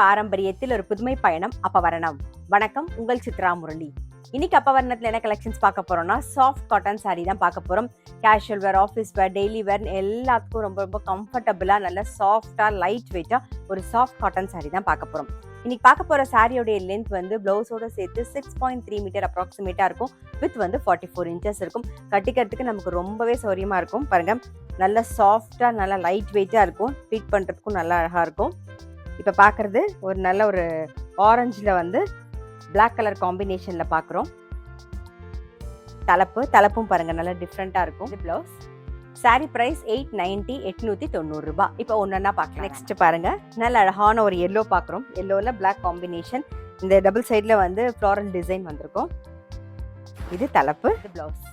பாரம்பரியத்தில் ஒரு புதுமை பயணம் அப்பவரணம். வணக்கம், உங்கள் சித்ரா முரளி. இன்னைக்கு அப்பவரணத்துல என்ன கலெக்ஷன்ஸ் பார்க்க போறோம்னா, சாஃப்ட் காட்டன் சாரீ தான் பார்க்க போறோம். கேஷுவல் வேர், ஆஃபீஸ் வேர், டெய்லி வேர் எல்லாத்துக்கும் ரொம்ப ரொம்ப கம்ஃபர்டபுளா, நல்ல சாஃப்டா, லைட் வெயிட்டா ஒரு சாஃப்ட் காட்டன் சாரீ தான் பார்க்க போறோம். இன்னைக்கு பார்க்க போற சாரியோடைய லென்த் வந்து பிளவுஸோட சேர்த்து 6.3 மீட்டர் அப்ராக்சிமேட்டா இருக்கும். வித் வந்து 44 இன்ச்சஸ் இருக்கும். கட்டிக்கிறதுக்கு நமக்கு ரொம்பவே சௌரியமா இருக்கும். பாருங்க, நல்ல சாஃப்டா, நல்ல லைட் வெயிட்டா இருக்கும். ட்ரீட் பண்றதுக்கும் நல்லா அழகா இருக்கும். இப்போ பார்க்குறது ஒரு நல்ல ஒரு ஆரஞ்சில் வந்து பிளாக் கலர் காம்பினேஷனில் பார்க்குறோம். தலைப்பும் பாருங்கள் நல்லா டிஃப்ரெண்ட்டாக இருக்கும். இது ப்ளவுஸ். சாரீ ப்ரைஸ் 890, 890 ரூபாய். இப்போ ஒன்றா பார்க்கலாம். நெக்ஸ்ட் பாருங்கள், நல்ல அழகான ஒரு எல்லோ பார்க்குறோம். எல்லோவில் பிளாக் காம்பினேஷன். இந்த டபுள் சைடில் வந்து ஃப்ளாரல் டிசைன் வந்திருக்கும். இது தலைப்பு. இது ப்ளவுஸ்.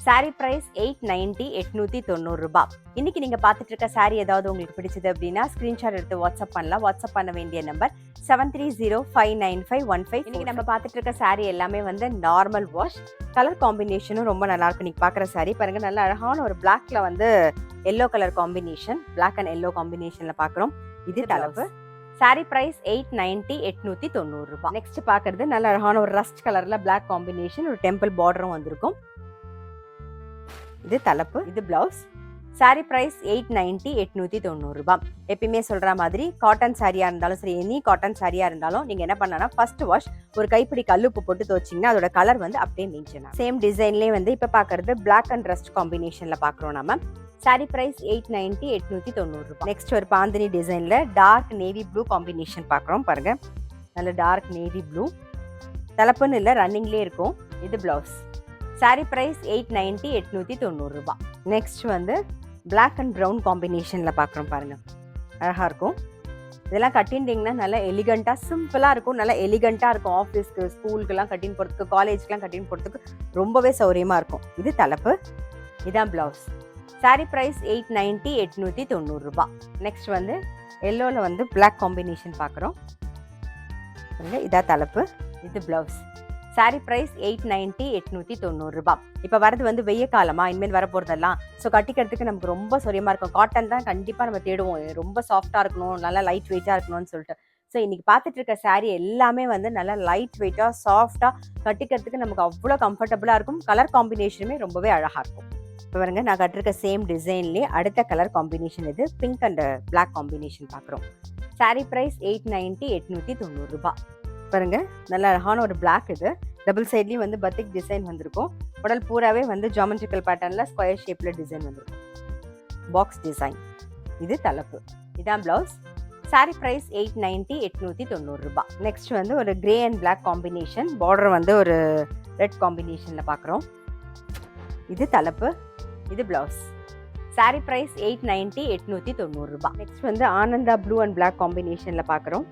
சாரீ ப்ரைஸ் 890, 890 ரூபாய். இன்னைக்கு நீங்க பார்த்துட்டு இருக்க சாரீ ஏதாவது உங்களுக்கு பிடிச்சது அப்படின்னா ஸ்கிரீன்ஷாட் எடுத்து வாட்ஸ்அப் பண்ணலாம். வாட்ஸ்அப் பண்ண வேண்டிய நம்பர் 73059515. இன்னைக்கு நம்ம பார்த்துட்டு இருக்க சாரீ எல்லாமே வந்து நார்மல் வாஷ். கலர் காம்பினேஷனும் ரொம்ப நல்லா இருக்கும். நீங்க பார்க்குற சாரீ பாருங்க, நல்ல அழகான ஒரு பிளாக்ல வந்து yellow colour combination, black and yellow காம்பினேஷன்ல பார்க்குறோம். இது தலைப்பு. சாரீ பிரைஸ் 890, 890 ரூபாய். நெக்ஸ்ட் பார்க்கறது நல்ல அழகான ஒரு ரஸ்ட் கலர்ல பிளாக் காம்பினேஷன், ஒரு டெம்பிள் பார்டரும் வந்திருக்கும். இது தலைப்பு. இது பிளவுஸ். சாரீ பிரைஸ் 890, 890 ரூபாய். எப்பயுமே சொல்ற மாதிரி காட்டன் சாரியா இருந்தாலும் சரி, எனி காட்டன் சாரியா இருந்தாலும் நீங்க என்ன பண்ணலாம், ஃபர்ஸ்ட் வாஷ் ஒரு கைப்பிடி கல்லுப்பு போட்டு துவச்சிங்கன்னா அதோட கலர் வந்து அப்படியே மெயின்டைன் ஆகும். சேம் டிசைன்லேயே வந்து இப்போ பார்க்கறது பிளாக் அண்ட் ரஸ்ட் காம்பினேஷன்ல பார்க்குறோம் நம்ம. சாரீ பிரைஸ் 890, 890 ரூபாய். நெக்ஸ்ட் ஒரு பாந்தினி டிசைன்ல டார்க் நேவி ப்ளூ காம்பினேஷன் பார்க்குறோம். பாருங்க, நல்ல டார்க் நேவி ப்ளூ. தலைப்புன்னு இல்லை, ரன்னிங்லேயே இருக்கும். இது பிளவுஸ். சாரீ பிரைஸ் 890, 890 ரூபாய். நெக்ஸ்ட் வந்து பிளாக் அண்ட் ப்ரௌன் காம்பினேஷனில் பார்க்குறோம். பாருங்க, அழகாக இருக்கும். இதெல்லாம் கட்டின்ட்டிங்கன்னா நல்லா எலிகண்ட்டாக, சிம்பிளாக இருக்கும். நல்லா எலிகண்ட்டாக இருக்கும். ஆஃபீஸ்க்கு, ஸ்கூலுக்குலாம் கட்டின்னு போகிறதுக்கு, காலேஜ்க்குலாம் கட்டின்னு போகிறதுக்கு ரொம்பவே சௌரியமாக இருக்கும். இது தலைப்பு. இதான் பிளவுஸ். சாரீ பிரைஸ் 890, 890 ரூபாய். நெக்ஸ்ட் வந்து எல்லோவில் வந்து பிளாக் காம்பினேஷன் பார்க்குறோம். இதான் தலைப்பு. இது பிளவுஸ். சாரீ பிரைஸ் 890, 890 ரூபாய். இப்போ வரது வந்து வெய்ய காலமா, இனிமேல் வர போகிறதெல்லாம் ஸோ கட்டிக்கிறதுக்கு நமக்கு ரொம்ப சௌரியமாக இருக்கும். காட்டன் தான் கண்டிப்பாக நம்ம தேடுவோம். ரொம்ப சாஃப்டாக இருக்கணும், நல்லா லைட் வெயிட்டாக இருக்கணும்னு சொல்லிட்டு. ஸோ இன்னைக்கு பார்த்துட்டு இருக்க சாரீ எல்லாமே வந்து நல்லா லைட் வெயிட்டாக, சாஃப்டாக, கட்டிக்கிறதுக்கு நமக்கு அவ்வளோ கம்ஃபர்டபுளாக இருக்கும். கலர் காம்பினேஷனுமே ரொம்பவே அழகாக இருக்கும். இப்போ பாருங்க, நான் கட்டிருக்க சேம் டிசைன்லேயே அடுத்த கலர் காம்பினேஷன் இது பிங்க் அண்ட் பிளாக் காம்பினேஷன் பார்க்குறோம். சாரீ ப்ரைஸ் 890, 890 ரூபாய். பாருங்க, நல்ல அழகான ஒரு பிளாக். இது டபுள் சைட்லேயும் வந்து பத்திக் டிசைன் வந்திருக்கும். உடல் பூராவே வந்து ஜாமெட்ரிக்கல் பேட்டர்னில் ஸ்கொயர் ஷேப்பில் டிசைன் வந்திருக்கும். Box design. இது தலைப்பு. இதான் பிளவுஸ். சாரீ ப்ரைஸ் 890, 890 ரூபாய். நெக்ஸ்ட் வந்து ஒரு grey and black combination. Border வந்து ஒரு ரெட் காம்பினேஷனில் பார்க்குறோம். இது தலைப்பு. இது பிளவுஸ். சாரீ ப்ரைஸ் 890, 890 ரூபாய். நெக்ஸ்ட் வந்து ஆனந்தா ப்ளூ அண்ட் பிளாக் காம்பினேஷனில் பார்க்குறோம்.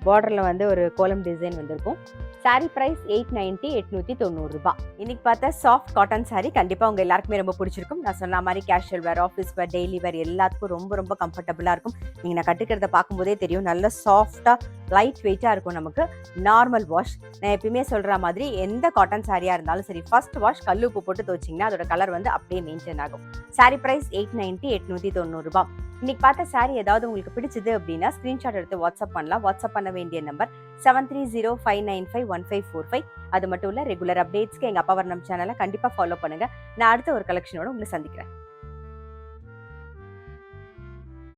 பார்டரில் வந்து ஒரு கோலம் டிசைன் வந்திருக்கும். சாரீ ப்ரைஸ் 890, 890 ரூபாய். இன்னைக்கு பார்த்தா சாஃப்ட் காட்டன் சாரீ கண்டிப்பாக உங்கள் எல்லாருக்குமே ரொம்ப பிடிச்சிருக்கும். நான் சொன்ன மாதிரி கேஷுவல் வேர், ஆஃபீஸ் வேர், டெய்லி வேர் எல்லாத்துக்கும் ரொம்ப ரொம்ப கம்ஃபர்டபுளாக இருக்கும். நீங்கள் நான் கட்டுக்கிறத பார்க்கும்போதே தெரியும், நல்ல சாஃப்டாக, லைட் வெயிட்டாக இருக்கும். நமக்கு நார்மல் வாஷ். நான் எப்பயுமே சொல்கிற மாதிரி எந்த காட்டன் சாரியாக இருந்தாலும் சரி, ஃபர்ஸ்ட் வாஷ் கல்லுப்பு போட்டு துவச்சிங்கன்னா அதோட கலர் வந்து அப்படியே மெயின்டைன் ஆகும். சாரீ ப்ரைஸ் 890, 890 ரூபாய். இன்னைக்கு பார்த்த சாரீ ஏதாவது உங்களுக்கு பிடிச்சது அப்படின்னா ஸ்கிரீன்ஷாட் எடுத்து வாட்ஸ்அப் பண்ணலாம். வாட்ஸ்அப் பண்ண வேண்டிய நம்பர் 7305951545. அது மட்டும் இல்லை, ரெகுலர் அப்டேட்ஸ்க்கு எங்கள் அப்பவரணம் சேனலை கண்டிப்பாக ஃபாலோ பண்ணுங்கள். நான் அடுத்த ஒரு கலெக்ஷனோட உங்களை சந்திக்கிறேன்.